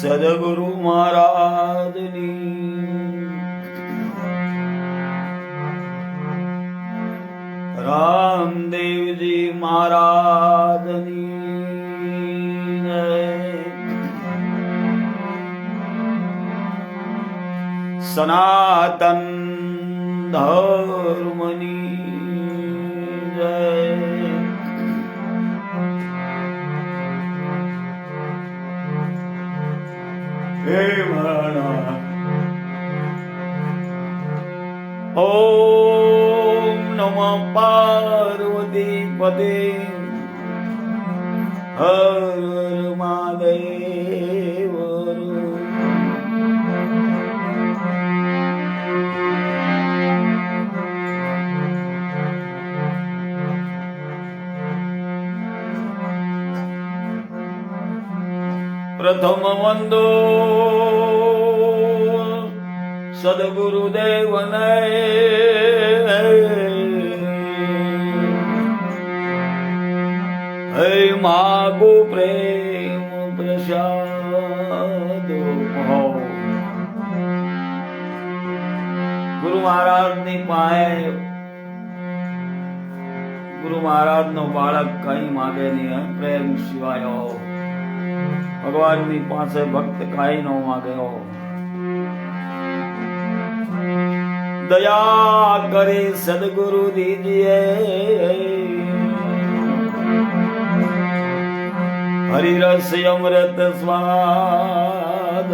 સદગુરુ મહારાજની રામદેવજી મહારાજની સનાતન ધર્મની જય. હે મારા ઓમ નમઃ પાર્વતી પદે હર મહાદેવ. પ્રથમ વંદો સદગુરુદેવને હે માગો પ્રેમ પ્રસાદ. ગુરુ મહારાજની પાસે ગુરુ મહારાજ નો બાળક કઈ માગે નહીં, પ્રેમ સિવાય. ભગવાનની પાસે ભક્ત કાઈ ન માગ્યો. દયા કરી સદગુરુ દીજીએ હરિરસ અમૃત સ્વાદ.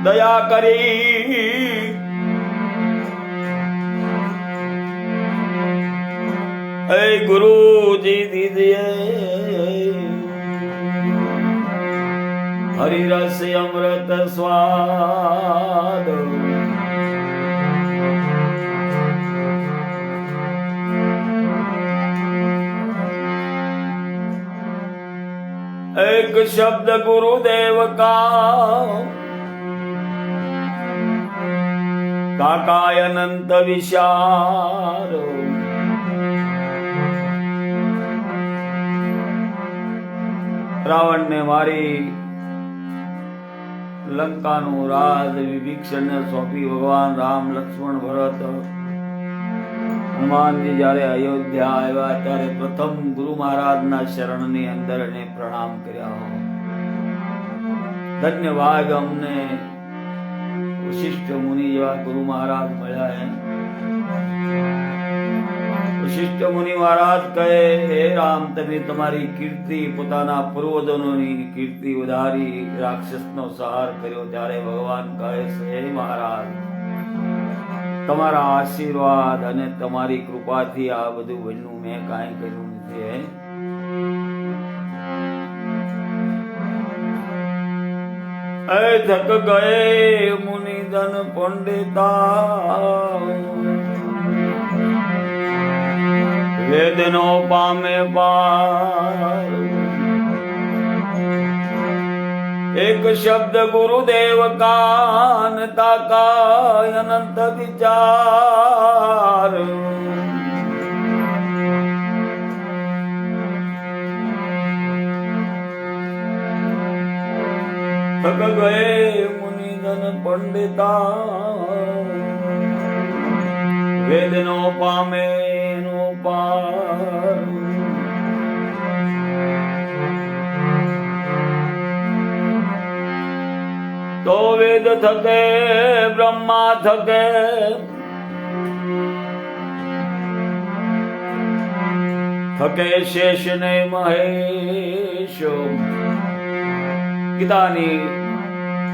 દયા કરી હે ગુરુજી દીજીએ હરિરસ અમૃત સ્વાદ. એક શબ્દ ગુરુદેવ કા કાકાય અનંત વિચાર. રાવણ ને મારી લંકાનું રાજ વિભીષણ ને સોંપી ભગવાન રામ લક્ષ્મણ ભરત હનુમાનજી જયારે અયોધ્યા આવ્યા ત્યારે પ્રથમ ગુરુ મહારાજના શરણની અંદર એને પ્રણામ કર્યા. ધન્યવાદ અમને વશિષ્ઠ મુનિ જેવા ગુરુ મહારાજ મળ્યા. વશિષ્ઠ મુનિ મહારાજ કહે, હે રામ, તમે તમારી કીર્તિ, પોતાના પૂર્વજોની કીર્તિ વધારી રાક્ષસનો સંહાર કર્યો. ત્યારે ભગવાન કહે છે, હે મહારાજ, તમારા આશીર્વાદ અને તમારી કૃપાથી આ બધું બન્યું, મેં કાંઈ કર્યું નથી. થક ગયે મુનિજન પંડિતા વેદનો પામે પાર. એક શબ્દ ગુરુદેવ કાન તાકાય અનંત વિચાર. થક ગયે મુનિજન પંડિતા વેદનો પામે નો પાર. તો વેદ થકે બ્રહ્મા થકે થકે શેષ ને મહેશ.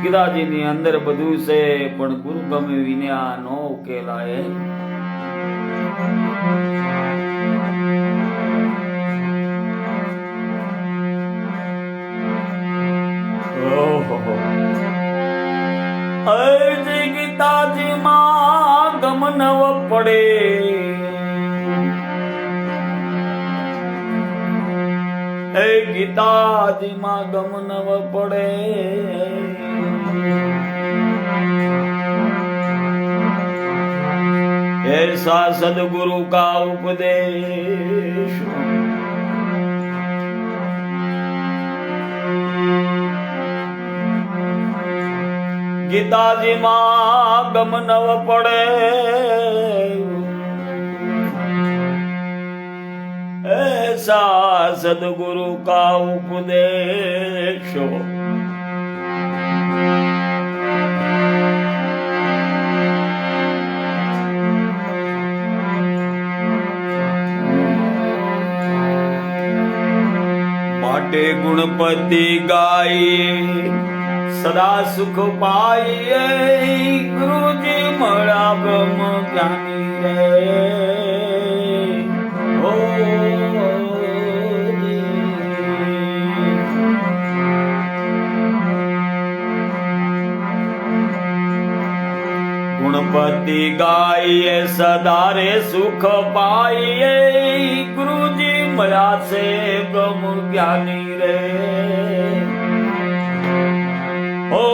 ગીતાજીની અંદર બધું છે, પણ ગુરુ ગમે વિના નો ઉકેલાય. ગીતાજી માં ગમનવ પડે, હે ગીતાજી માં ગમનવ પડે. ऐसा सदगुरु का उपदेश ગીતાજીમાં ગમ નવ પડે ऐसा सदगुरु का उपदेशो માટે ગુણપતિ ગાય સદા સુખ પાઈએ ગુરુજી મળ્યા બ્રહ્મ જ્ઞાની રે ગુણપતિ ગાઈએ સદારે સુખ પાઈએ ગુરુજી મળ્યા છે બ્રહ્મ જ્ઞાની રે ઓ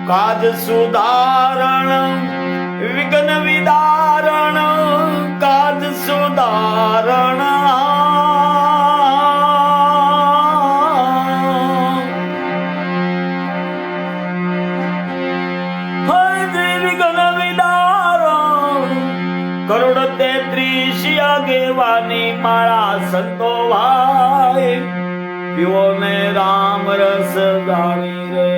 કાજ સુધારણ વિઘ્ન વિદારણ કાજ સુધારણ વિઘ્ન વિદારણ કરોડ 33 આગેવાની મારા સંતો ભાઈ પીવો ને રામ રસ જાણી રે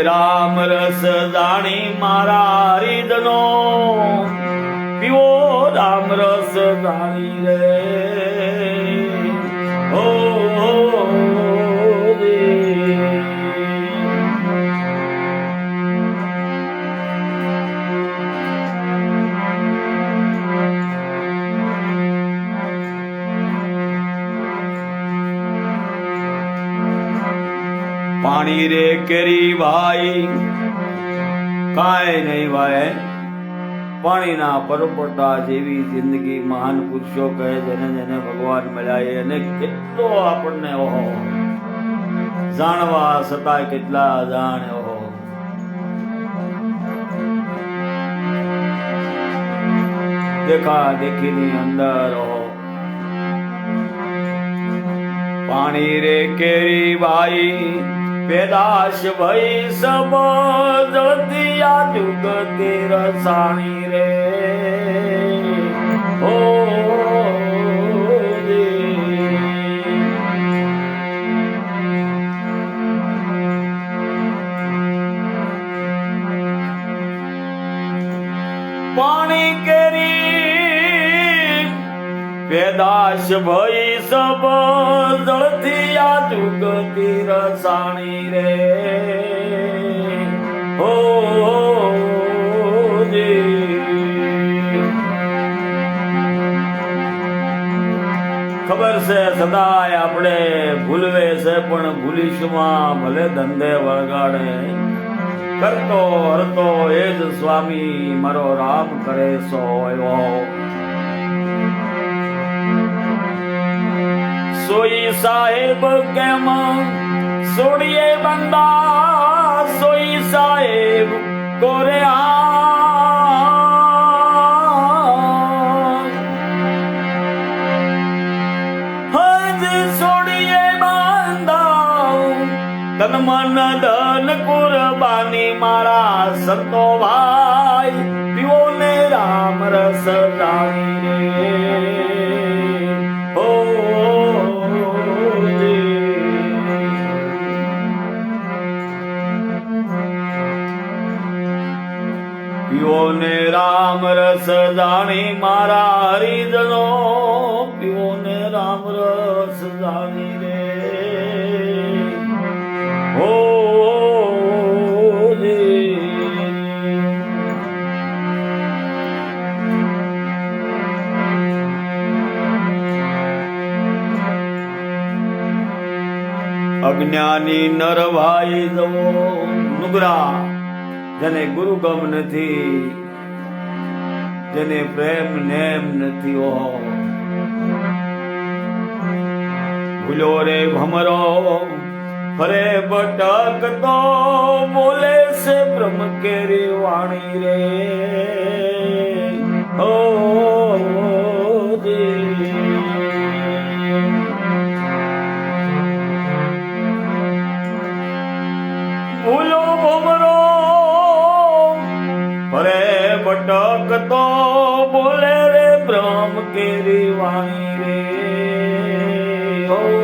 રામ રસ જાણી મારા હરિદનો પીવો રામ રસ જાણી રે ઓ પાણી રે કેરી ભાઈ કાંઈ નહીં ભાઈ પાણીના પરપોટા જેવી જિંદગી મહાન પુરુષો કહે જેને જેને ભગવાન મળ્યા અને કેટલો આપણને ઓહો જાણવા છતાં કેટલા અજાણ ઓહો દેખા દેખીની અંદર ઓહો પાણી રે કેરી ભાઈ પેદાશ ભઈ સબ જળતિયા જુગતી રસાણી રે હો પાણી કેરી પેદાશ ભઈ સબ જળથી આ જુગતી રસાણી રે હો ખબર છે સદાય આપણે ભૂલવે છે પણ ભૂલીશમાં ભલે ધંધે વળગાડે કરતો હરતો એ જ સ્વામી મારો રામ કરે સો એવો સોઈ સાહેબ કેમ સોડીએ બંદા સોઈ સાહેબ કોરે હજ સોડીએ બંદા તન મન ધન કુરબાની મારા સંતો ભાઈ પીવો ને રામ રસ જાણી રે પીવો ને રામ રસ જાણી મારા હરિજનો પીવો ને રામ રસ જાણી રે હો અજ્ઞાની નરભાઈ જવો નુગરા જેને ગુરુ ગમ નથી જેને પ્રેમ નેમ નથી ભૂલ્યો રે ભમરો ફરે ભટકતો બોલે છે બ્રહ્મ કેરી વાણી રે ઓ ભૂલો ભમરો ફરે ભટકતો બોલે રે બ્રહ્મ કેરી વાણી રે ઓ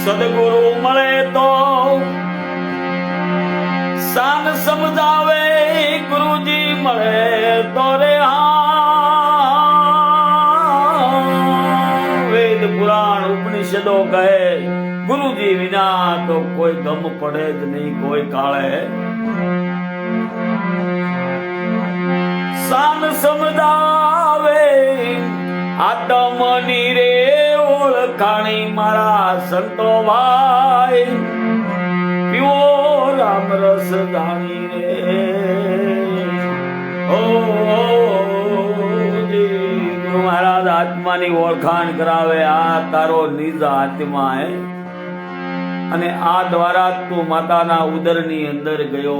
સદગુરુ મળે તો શાન સમજાવે ગુરુજી મળે તો રે વેદ પુરાણ ઉપનિષદો કહે ગુરુજી વિના તો કોઈ ગમ પડે જ નહીં કોઈ કાળે શાન સમજાવે આત્મની રે ઓળખાણી મારા સંતો ભાઈ પીવો રામ રસ જાણી રે ઓ ગુરુ મહારાજ આત્માની ઓળખાણ કરાવે આ તારો નિજ આત્મા હે અને આ દ્વારા તું માતાના ઉદરની અંદર ગયો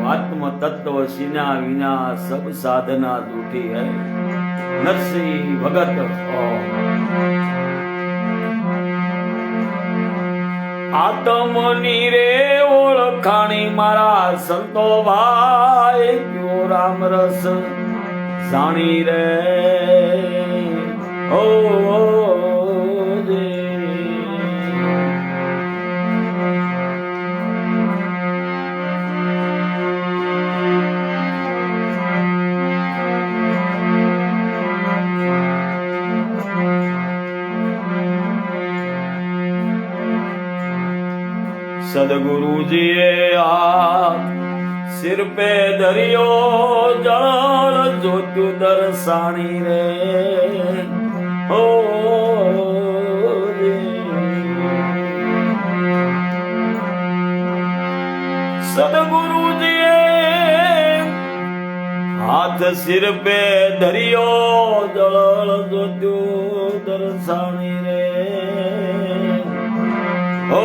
આત્મ તત્વ સીના વિના સબ સાધના જૂઠી હૈ નરસિંહ ભગત આત્મની રે ઓળખાણી મારા સંતો ભાઈ ક્યો રામ રસ જાણી રે ઓ સદગુરુજીએ આ સિર પે દરિયો જળ જોત્યું દર્શાણી રે ઓ સદગુરુજીએ હાથ સિર પે દરિયો જળ જોત્યું દર્શાણી રે ઓ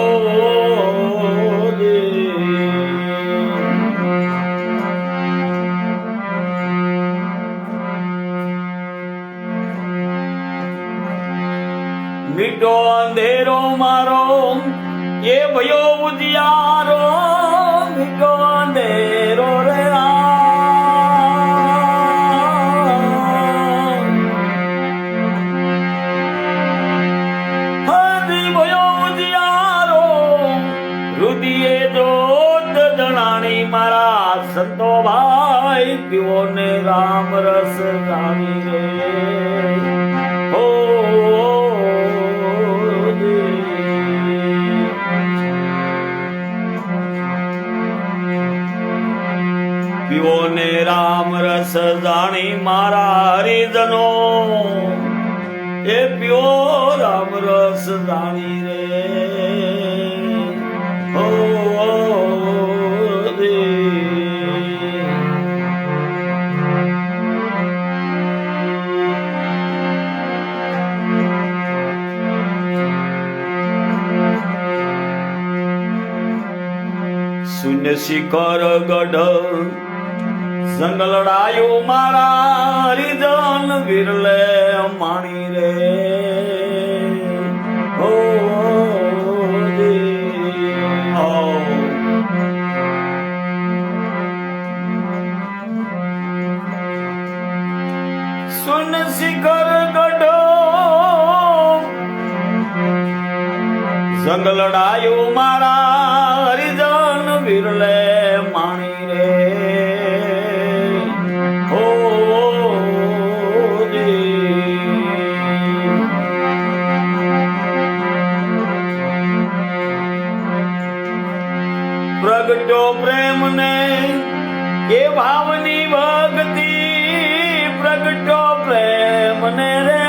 મીઠો અંધેરો મારો એ ભયો ઉજિયારો મીઠો અંધેરો રે હરી ભયો ઉજિયારો રુદિયે જોત જણાણી મારા સંતો ભાઈ પીવો ને રામ રસ જાણી રે ઓ પીવો ને રામ રસ જાણી મારા હરિજનો એ પીવો રામ રસ જાણી રે ઓ શૂન્ય શિખર ગઢ જંગલડાયું મારા હરિજન વિરલે માણી રે ઓ સુન શિખર ગઢ જંગલડાયું મારા હરિજન વિરલે માણી રે પ્રગટો પ્રેમ ને એ ભાવની ભક્તિ પ્રગટો પ્રેમ ને રે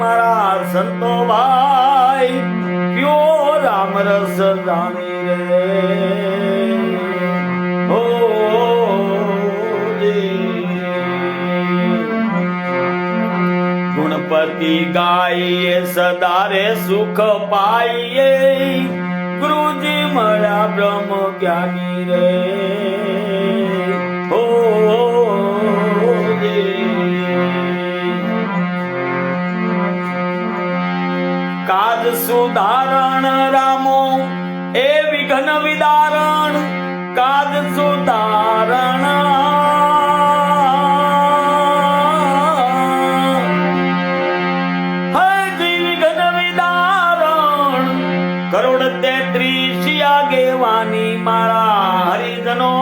મારા સંતો ભાઈ કયો રામ રસ જાણી રે હો ગુણપતિ ગાઈએ સદારે સુખ પાઈએ ગુરુજી મળ્યા બ્રહ્મ જ્ઞાની રે હો કાજ સુધારણ રામો એ વિઘ્ન વિદારણ કાજ સુધારણ કરોડ 33 આગેવાની મારા હરિજનો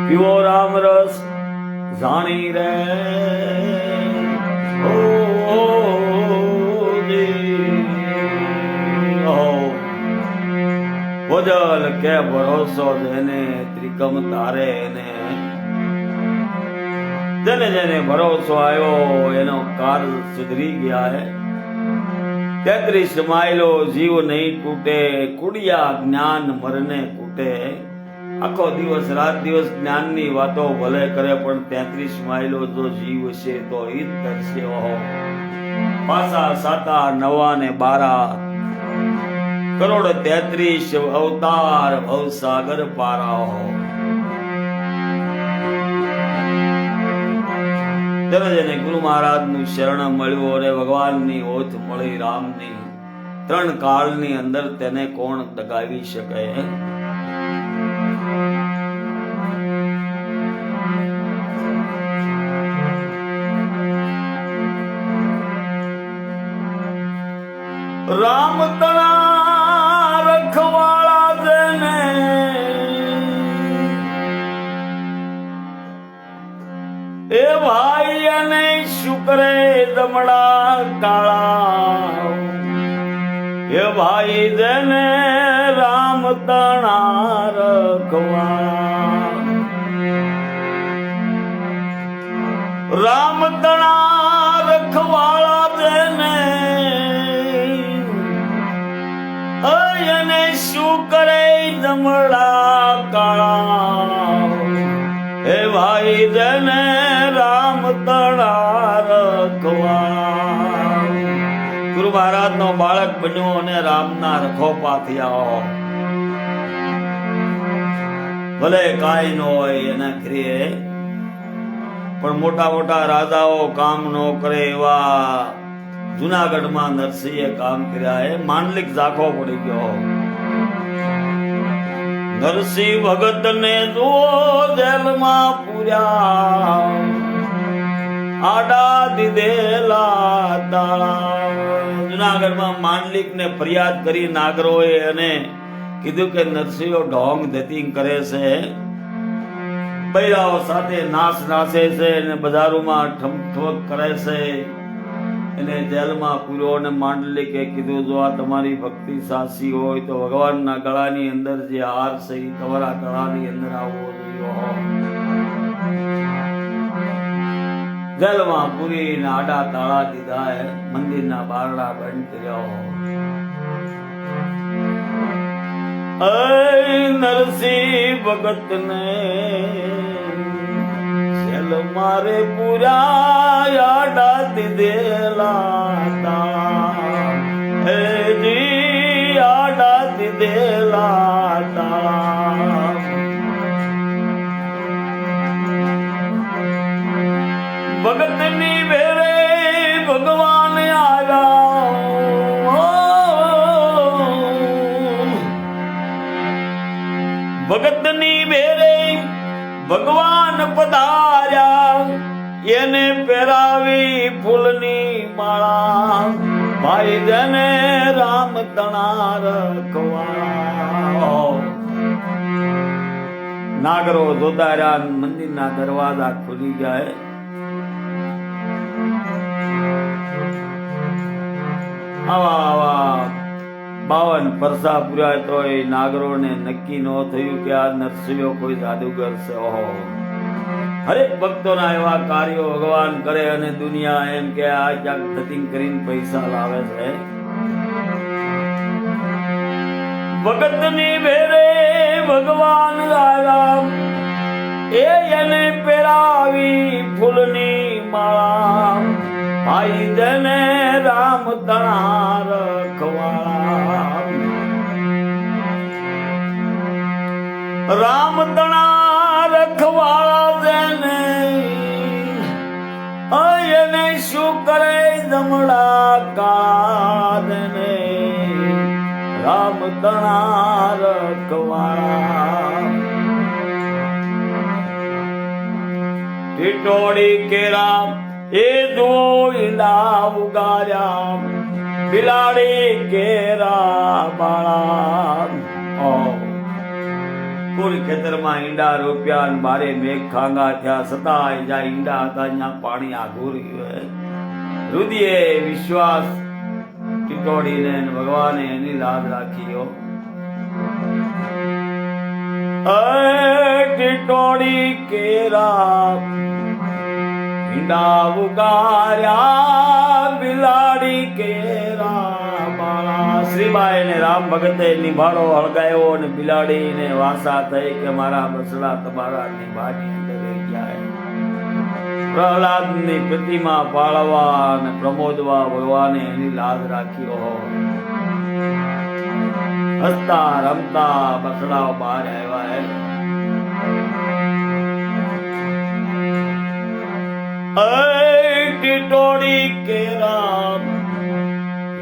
પીવો રામ રસ જાણી રે ભોજલ કે ભરોસો જેને ત્રિકમ તારે ને જેને જેને ભરોસો આવ્યો એનો કાલ સુધરી ગયા હે 33 માયલો જીવ નહીં તૂટે કુડિયા જ્ઞાન મરને કૂટે આખો દિવસ રાત દિવસ જ્ઞાનની વાતો ભલે કરે પણ 33 માયલો જો જીવ છે તો ઈદ કરશે ઓહો પાસા સાતા નવા ને 12 કરોડ 33 અવતાર ભવસાગર પારા હો જેને ગુરુ મહારાજ નું શરણ મળ્યું અને ભગવાનની ઓથ મળી રામની 3 કાળની અંદર તેને કોણ દગાવી શકે રામ તણા રખવાળા જેને એ ભાઈ અને શુક્રે દમડા કાળા એ ભાઈ જેને રામ તણા રખવા રામ તણા રખવાળા જેને અને શુક્રે દમડા કાળા હે ભાઈ જને રામ તણા રખવા ગુરુ મહારાજ નો બાળક બન્યો અને રામના રખોપા થયા ભલે કાંઈ ન હોય એના ઘરે પણ મોટા મોટા રાજાઓ કામ ન કરે એવા જુનાગઢમાં નરસિંહે કામ કર્યા એ માંડલિક ઝાખો પડી ગયો નરસિંહ ભગત ને જો જેલમાં પૂર્યા આડા દીધેલા તાળા જુનાગઢમાં માંડલિક ને ફરિયાદ કરી નાગરોએ અને કીધું કે નરસિંહો ઢોંગ ધતિંગ કરે છે બૈરાઓ સાથે નાશ નાસે છે અને બજારોમાં ઠમઠમક કરે છે એને જેલમાં પૂર્યો અને માંડલિકે કીધું જો આ તમારી ભક્તિ સાચી હોય તો ભગવાનના ગળાની અંદર જે હાર છે એ તમારા ગળાની અંદર આવવો જોઈએ જેલમાં પૂરીને આડા તાળા દીધા મંદિરના બારણા બંધ કર્યા નરસિંહ ભગત ને જેલ મારે પૂરા આડા દીધેલા હે જી આડા દીધેલા ભગત ની વેરે ભગવાન આવ્યા ભગત ની વેરે ભગવાન પધાર્યા એને પહેરાવી ફૂલની માળા ભાઈ જને રામ તણા રખવા નાગરો જોતા રહ્યા મંદિરના દરવાજા ખુલી ગયા આવા આવા 52 પરસા પૂર્યા તો એ નાગરો ને નક્કી ન થયું કે આ નરસિંહો કોઈ જાદુગર છે ઓહો હરેક ભક્તોના એવા કાર્યો ભગવાન કરે અને દુનિયા એમ કે આ ક્યાંક ધતિંગ કરીને પૈસા લાવે છે. ભગતની ભેરે ભગવાન રામ એને પહેરાવી ફૂલની માળા, ભાઈ જને રામ તણા રખવાળા. રામ તણા રખવાળા જેને એને શું કરે જમડા કાદને, રામ તણા રખવાળા. ટીટોડી કેરા એ જોઈલા ઉગાર્યા, બિલાડી કેરા બાળા. કોઈ ખેતરમાં ઈંડા રોપ્યા ને બારે મેઘ ખાંગા થયા, છતાં જ્યાં ઈંડા હતા ત્યાં પાણી આઘું રહ્યું. રુદિએ વિશ્વાસ ટીટોડીને ભગવાને એની લાજ રાખી. ટીટોડી કેરા ઈંડા ઉગાર્યા, બિલાડી કેરા બાળા. શ્રીબાઈ ને રામ ભગતે નિભાડો હળગાયો અને બિલાડી ને વાસા થઈ કે મારા બસડા તમારા નિભાની અંદર રહી જાય. પ્રહલાદ ની પ્રતિમા પાળવા અને પ્રમોદવા ભગવાને એની લાજ રાખ્યો. હસતા રમતા બસડાઓ બહાર આવ્યા. ટીટોડી કેરા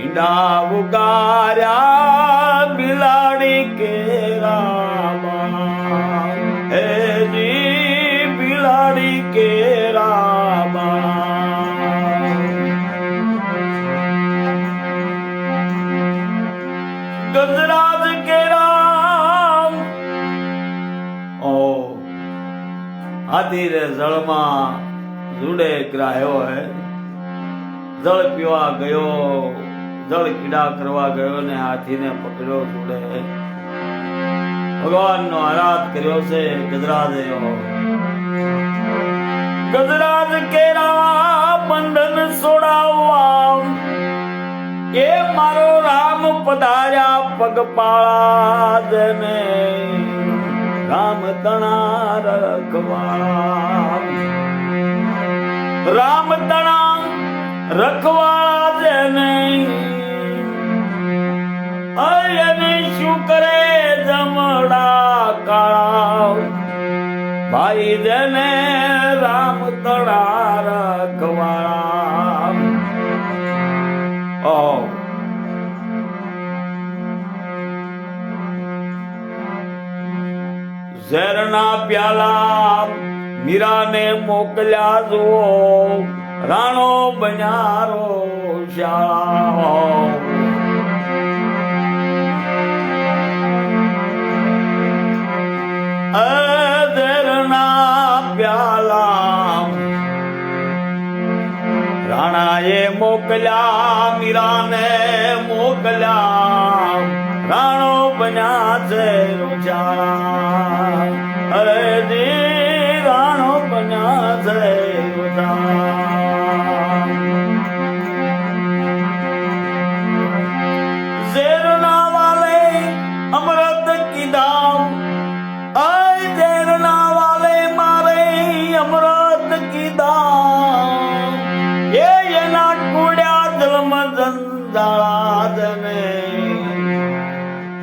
ઈંડા ઉગાર્યા, બિલાડી કેરા બાળા. હેજી બિલાડી કેરા બાળા. ગજરાજ કેરા હાથી રે જળમાં જુડે ગ્રાહ્યો હે. જળ પીવા ગયો, જળ કીડા કરવા ગયો ને હાથીને પકડ્યો જુડે. ભગવાનનો આરાધ કર્યો છે ગજરાજે. ગજરાજ કેરા બંધન છોડાવવા એ મારો રામ પધાર્યા પગપાળા જને, રામ તણા રખવાળા. રામ તણા રખવાળા જેને એને શું કરે જમડા કાળા, ભાઈ જેને રામ તણા રખવાળા. ઝેરના પ્યાલા મીરાને મોકલ્યા જુઓ, રાણો બન્યારો શાળા. ઝેરના પ્યાલા રાણાએ મોકલ્યા, મીરાને મોકલ્યા, રાણો બન્યા છે રૂચાળા. અરે જી રાણો બન્યા છે રૂચાળા. ઝેરના વાલે અમૃત કીધા, ઝેરના વાલે મારે અમૃત કીધા, એના કુડ્યા જન્મ જંજાળા,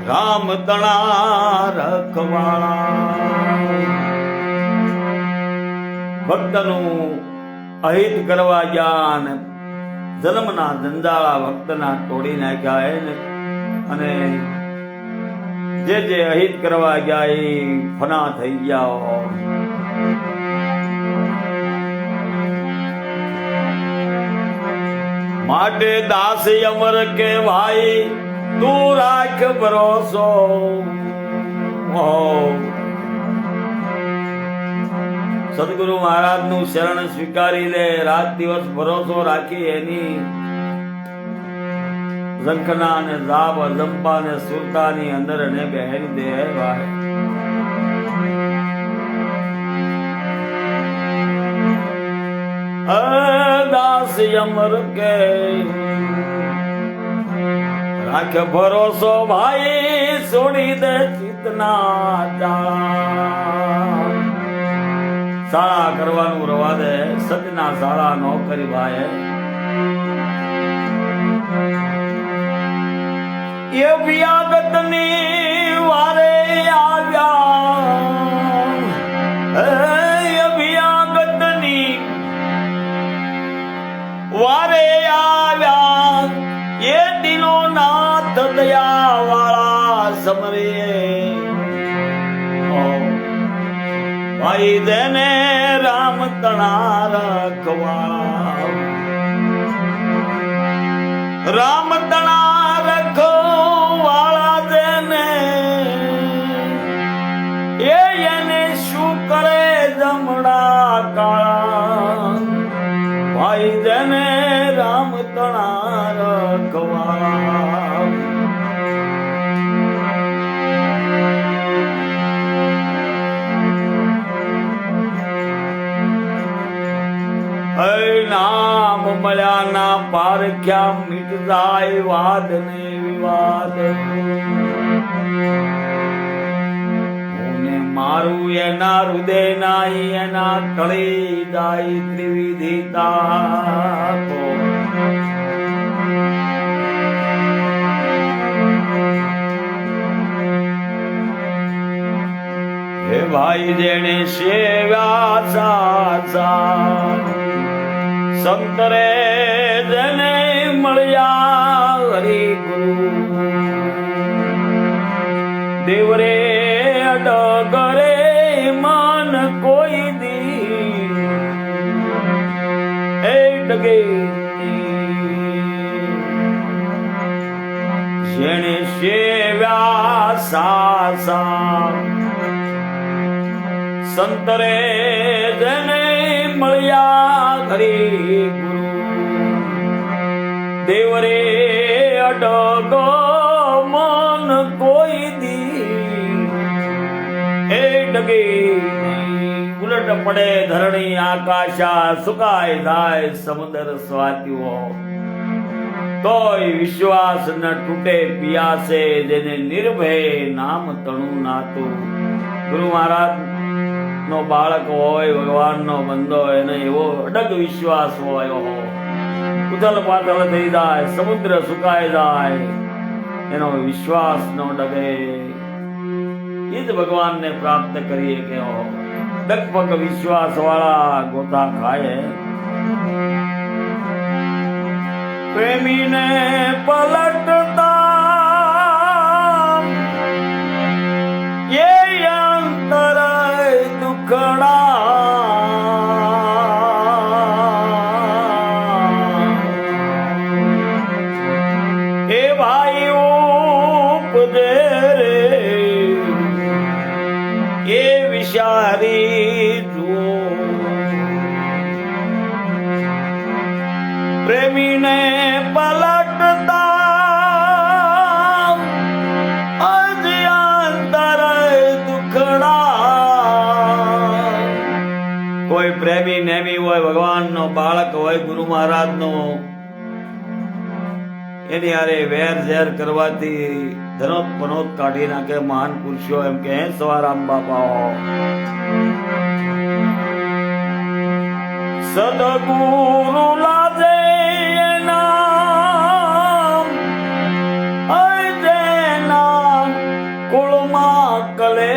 રામ તણા રખવાળા. ભક્તનું અહિત કરવા ગયા ને જન્મના જંજાળા ભક્તના તોડી નાખ્યા. અને જે અહિત કરવા ગયા એ ફના થઈ ગયા. માટે દાસ અમર કે ભાઈ તું રાખ ભરોસો. સદગુરુ મહારાજ નું શરણ સ્વીકારી લે, રાત દિવસ ભરોસો રાખી એની ઝંખના ને જાબ અજંપા ને સુરતા ની અંદર ને બહેરી દે. ભાઈ દાસ અમર કે રાખ ભરોસો ભાઈ છોડી દે ચિતના જાળા સાળા કરવાનું રવા દે સતના સાળા નો કરી ભાઈ એ વ્યાગતની વારે આવ્યા વ્યાગતની વારે આવ્યા એ દિનો નાથ દયા વાળા સમરે ભાઈ દેને રામ તણા રખવાળા રામ તણા રખવાળા દેને એને શું કરે જમણા કાળા ભાઈ દેને રામ તણા રખવાળા નામ મળ્યા ના પારખ્યા મિટ જાય વાદ ને વિવાદ મારું એના હૃદય નાઈ એના તળી જાય ત્રિવિધિતા હે ભાઈ જેને સેવ્યા સાચા સંતરે જેને મળ્યા હરિ ગુરુ દેવરે અડગરે મન કોઈ દી એ ડગે જેને સેવ્યા સાસા સંતરે જેને મળ્યા હરી ગુરુ દેવરે અડગો મન કોઈ દી એ ડગે ઉલટ પડે ધરણી આકાશા સુકાય જાય સમુદ્ર સ્વાતિઓ તોય વિશ્વાસ ન તૂટે પિયાસે જેને નિર્ભય નામ તણું નાતું ગુરુ મહારાજ નો બાળક હોય ભગવાન નો બંદો એને એવો અડગ વિશ્વાસ હોય ઉથલ પાથલ થઈ જાય સમુદ્ર સુકાઈ જાય એનો વિશ્વાસ નો ડગે એ જ ભગવાન ને પ્રાપ્ત કરીએ કે ડગપગ વિશ્વાસ વાળા ગોતા ખાય પ્રેમીને પલટતા એ અંતર દુખડા એ ભાઈ ઉપજે રે એ વિચારી જુઓ પ્રેમીને પલટતા કોઈ પ્રેમી નેમી હોય ભગવાન નો બાળક હોય ગુરુ મહારાજ નો એની હારે વેર ઝેર કરવાથી ધનોત પનોત કાઢી નાખે મહાન પુરુષો એમ કે સવારામ બાપા સદગુરુ લાજે નામ અજેના કુળમાં કલે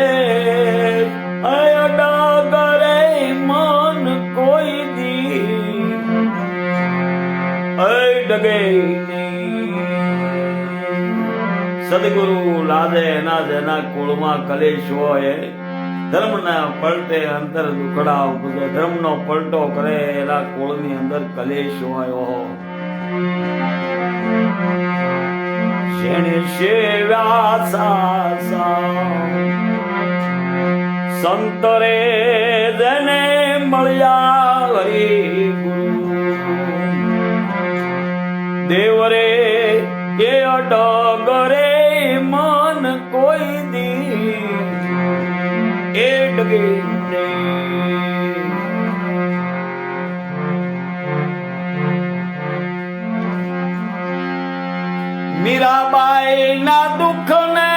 ડગે સદગુરુ લાદે એના જેના કુળમાં કલેશ હોય ધર્મ ના પલટે અંતર દુખડા ઉપજે ધર્મ નો પલટો કરે એના કુળની અંદર કલેશ હોય જેને સેવ્યા સાસા સંતરે જેને મળ્યા હરી ગુરુ દેવરે એ અડગરે મન કોઈ દી એ ડગે મીરાબાઈ ના દુઃખ ને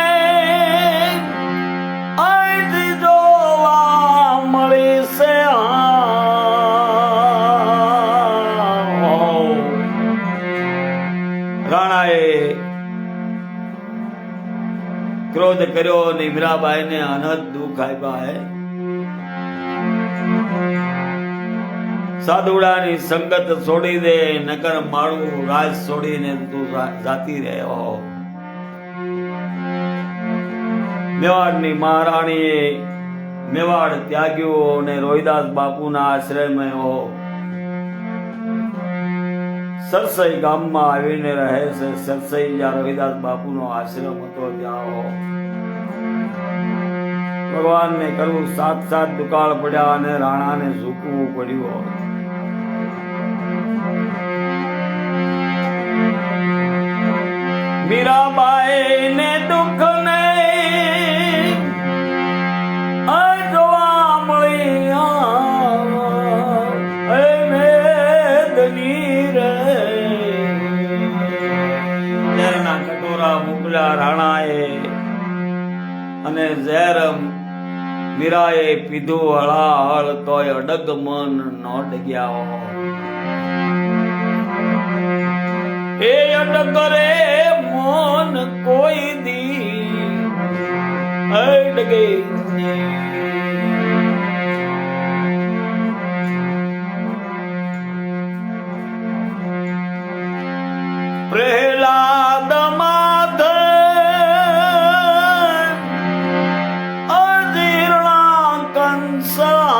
આજ જોવા મળી છે રાણાએ ક્રોધ કર્યો ને મીરાબાઈ ને અનહદ દુઃખ આપ્યા હે. સાધુડાની સંગત છોડી દે નકર મારું રાજ છોડીને તું જાતી રહ્યો. મેવાડની મહારાણીએ મેવાડ ત્યાગ્યો અને રોહિદાસ બાપુના આશ્રયમાં સરસઈ ગામમાં આવીને રહે છે. સરસઈ જ્યાં રોહિદાસ બાપુનો આશ્રમ હતો ત્યાં ભગવાનને કરવું સાત દુકાળ પડ્યા અને રાણાને ઝૂકવું પડ્યું. મીરાબાઈ ને દુઃખ ને જોવા મળી ઝેરના કટોરા મોકલ્યા રાણાએ અને ઝેર મીરાએ પીધું હળાહળ તોય અડગ મન ન ડગ્યા. એ અડગ રે મન કોઈ દી અડગે પ્રહલાદ માધ અજીર્ણા કંસા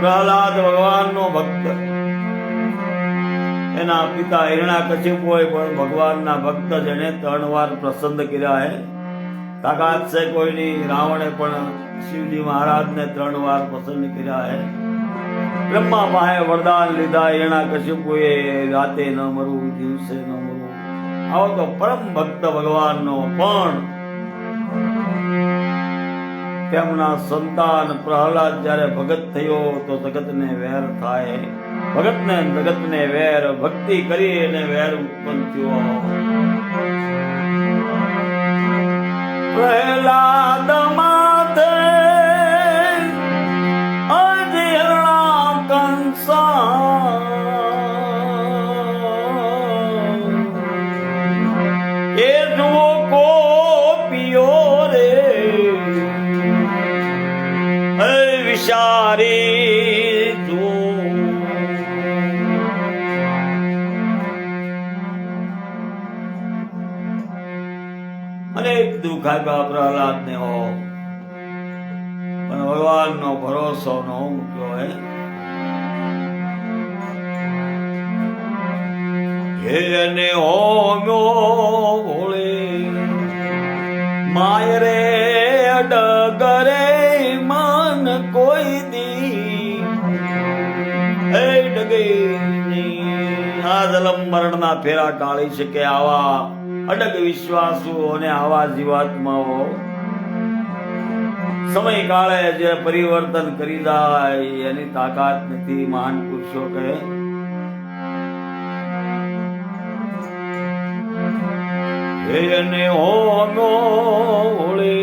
પ્રહલાદ ભગવાનનો ભક્ત. એના પિતા હિરણ્યકશિપુએ પણ ભગવાનના ભક્ત જેને 3 વાર પ્રસન્ન કર્યા હે. તાકાત છે કોઈની. રાવણે પણ શિવજી મહારાજને 3 વાર પ્રસન્ન કર્યા હે. બ્રહ્મા પાસે વરદાન લીધા. હિરણ્યકશિપુએ રાતે ન મરવું, દિવસે ન મરવું. આવો તો પરમ ભક્ત ભગવાનનો પણ તેમના સંતાન પ્રહલાદ જ્યારે ભગત થયો તો જગતને વેર થાય. ભગતને જગતને વેર, ભક્તિ કરી અને વેર ઉત્પન્ન થયો. પ્રહલાદ માથે અજીર્ણા કંસા એ જુઓ કોપીઓ રે વિચારી જો. અનેક દુઃખ આપ્યા પ્રહલાદ ને પણ ભગવાન નો ભરોસો ન મૂક્યો હે ને હોમ્યો ભોળે માય રે અડગરે મન કોઈ દી હે ડગે. આ જલમ મરણના ફેરા ટાળી શકે આવા અડગ વિશ્વાસુ અને આવા જીવાત્માઓ સમય કાળે જે પરિવર્તન કરી જાય એની તાકાત નથી. મહાન પુરુષો કહે એને હોનો હોળે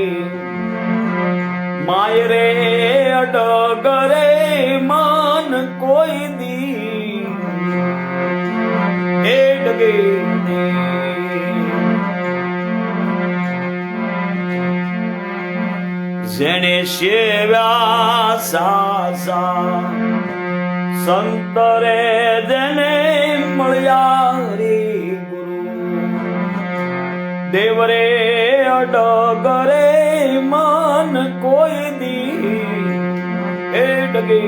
માય રે અડગરે મન કોઈ દી એ ડગે. જેને સેવ્યા સાસા સંતરે જેને મળ્યા રે ગુરુ દેવરે અડગરે મન કોઈ દી એ ડગે.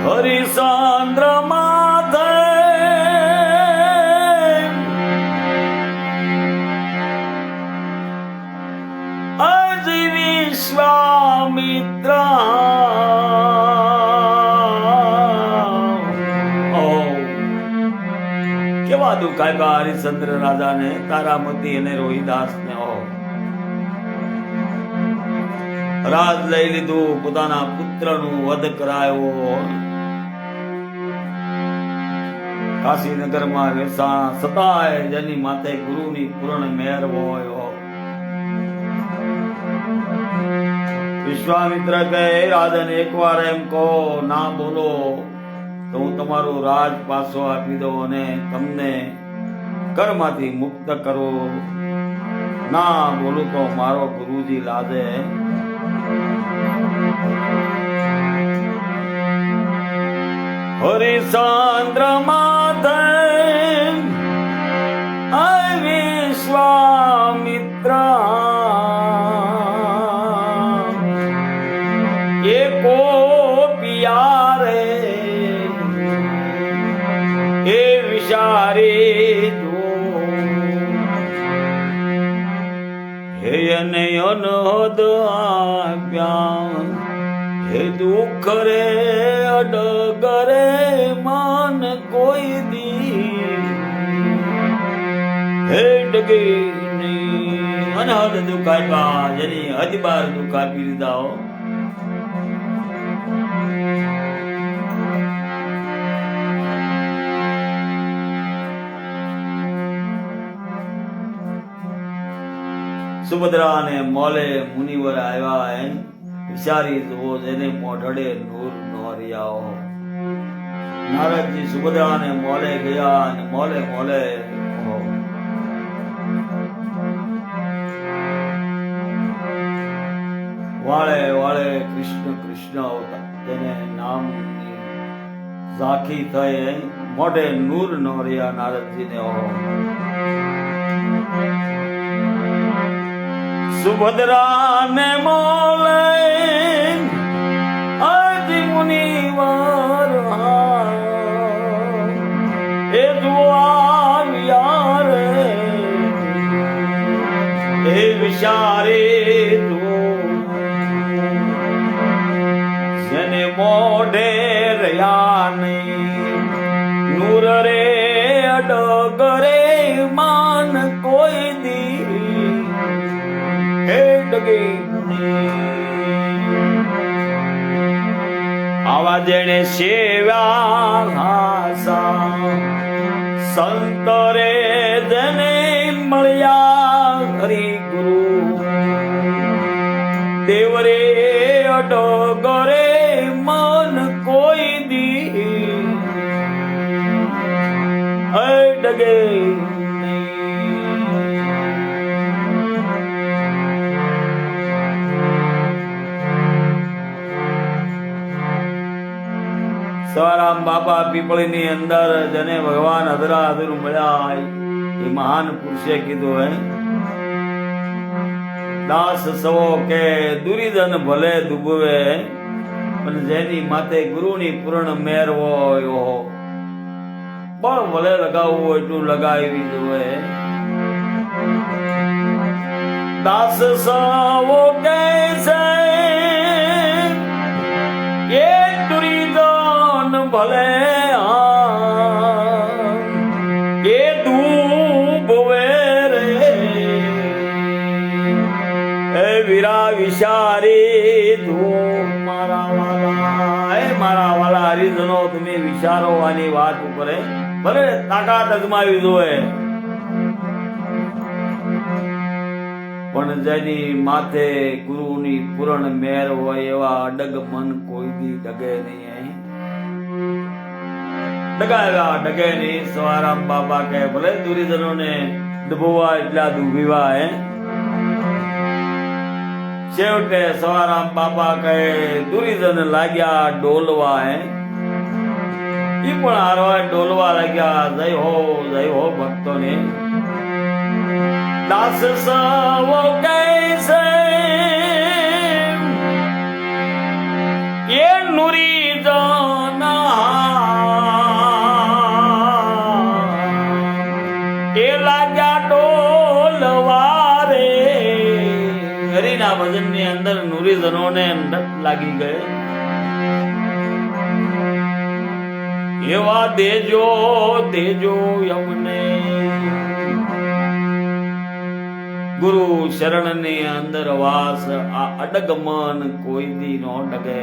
હરિચંદ્ર માધવ વિશ્વામિત્ર કેવા દુઃખ આપ્યા હરિશ્ચંદ્ર રાજાને, તારામતી અને રોહિદાસ ને. રાજ લઈ લીધું, પોતાના પુત્રનું વધ કરાયો. કાશીનગરમાં વેસાણા સતાય જેની માથે ગુરુની પૂર્ણ મહેર હોય. વિશ્વામિત્ર કહે, રાજન એકવાર એમ કહો, ના બોલો તો હું તમારું રાજ પાછો આપી દઉં અને તમને કરમાંથી મુક્ત કરો. ના બોલું તો મારો ગુરુજી લાદે. હરિચંદ્ર માધે વિશ્વામિત્ર एको पियारे हे विचारे दो हे अनहद आज्ञा हे दुख रे अडगरे मान कोई दी हे डगे अनहद दुख आप्या જેની હદ બાર દુઃખ આપી દીધા હો. સુભદ્રા ને મોલે મુનિવર આવ્યા વિચારી જુઓ જેને મોઢડે નૂર નોરિયાઓ. નારદજી સુભદ્રા ને મોલે ગયા અને મોલે મોલે વાળે વાળે કૃષ્ણ કૃષ્ણ હોતા જેને નામ ઝાંખી થઈ મોઢે નૂર નોરિયા નારદજી ને સુભદ્રા ને મોલે આદિ મુનિવાર એ દુઆ રે એ વિચારે જેને મોઢે રહ્યા નહીં નૂર રે અડગરે માન કોઈ દી આવા જેણે સેવ્યા સંત રે જેને મળ્યા હરિ ગુરુ દેવ રે અડગરે મન કોઈ દી અડગે સવારામ બાપા પીપળીની અંદર જેને ભગવાન અધરા અધર મળ્યા એ મહાન પુરુષે કીધું દાસ સવો કે દુર્યોધન ભલે ડૂબવે પણ જેની માથે ગુરુની પૂર્ણ મેર હોય બળ ભલે લગાવવું હોય એટલું લગાવી જોઈએ. દાસ સવો કે છે એ દુર્યોધન ભલે એ ડૂબવે રે એ વીરા વિચારી તું મારા વાલા હરિજનો તમે વિચારો આની વાત ઉપર ભલે તાકાત અજમાવી જોઈએ પણ જેની માથે ગુરુની પૂર્ણ મેર હોય એવા અડગ મન કોઈ દી ડગે નહીં. ડગાવ્યા ડગે નહીં. સવારામ બાબા કે ભલે દુર્યોધનો ને ડૂબવા એટલા ડૂબીવા છેવટે સવારામ બાપા કહે દુર્યોધન લાગ્યા ડોલવા ઈ પણ હારવા ડોલવા લાગ્યા. જય હો ભક્તો ને. દાસ સવો કૈસે એ નુરી એ લાગ્યા ડોલવા રે. હરિના ભજન ની અંદર નુરીજનો ને નટ લાગી ગયે. એવા દેજો અમને ગુરુ શરણની અંદર વાસ આ અડગ મન કોઈ દી નો ડગે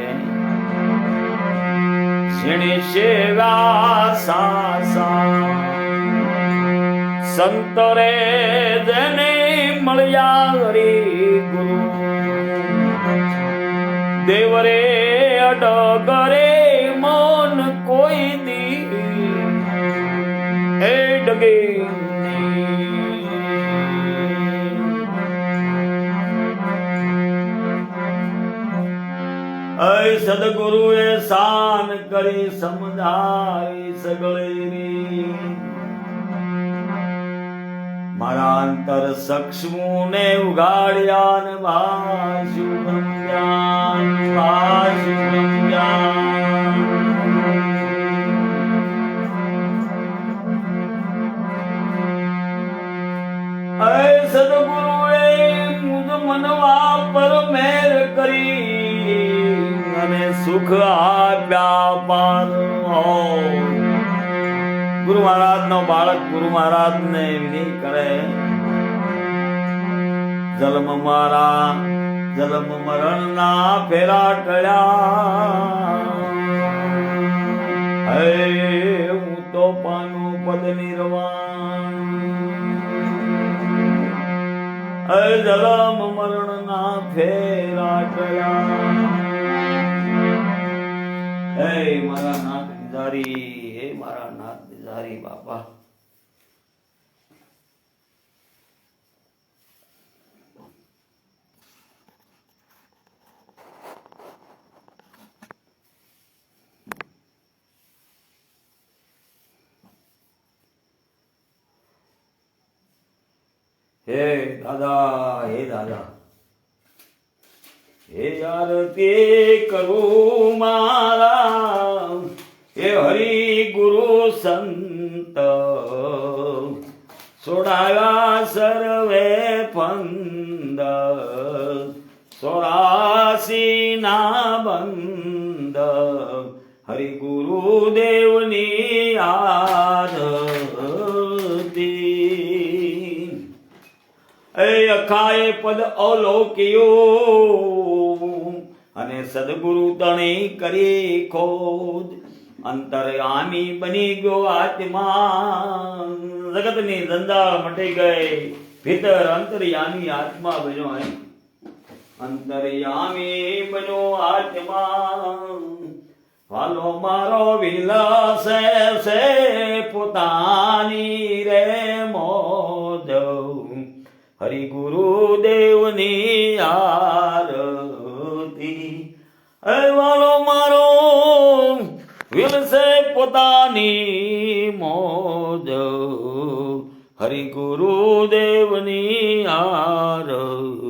જેણે સેવા સાસા સંતરે જેને મળ્યા હરી ગુરુ દેવરે અડગરે મન કોઈ દી એ ડગે સદગુરુએ શાન કરી સમજાવી સગળેરી મારા અંતર સક્ષમું ને ઉગાડ્યા ને ભાષુ બ્રહ્મજ્ઞાન ભાષુ બ્રહ્મજ્ઞાન સદગુરુએ મુજ મનવા પર મેર કરી અને સુખ આપ્યા પાર ગુરુ મહારાજ નો બાળક ગુરુ મહારાજ ને વિધિ કરે જન્મ મારા જન્મ મરણ ના ફેરા ટળ્યા હે હું તો પાનું પદ નિર્વાણ હે જન્મ મરણ ના ફેરા ટળ્યા હે મારા નાથ નિધારી હે મારા નાથ નિધારી બાપા હે દાદા હે દાદા હે આરતી કરું મારા હે હરિ ગુરુ સંત સોડાયા સર્વે ફંદ 84 ના બંદ હરિ ગુરુદેવની આરતી એ અખાએ પદ અવલોક્યો અને સદગુરુ તણી કરી ખોદ અંતરયામી બની ગયો આત્મા જગતની જંજાળ મટી ગઈ ભીતર અંતરયામી આત્મા બન્યો હે અંતરયામી બન્યો આત્મા વાલો મારો વિલાસે છે પોતાની રે મોદ હરિ ગુરુદેવની આરતી વાલો મારો વિલસે પોતાની મોદ હરિ ગુરુદેવની આરતી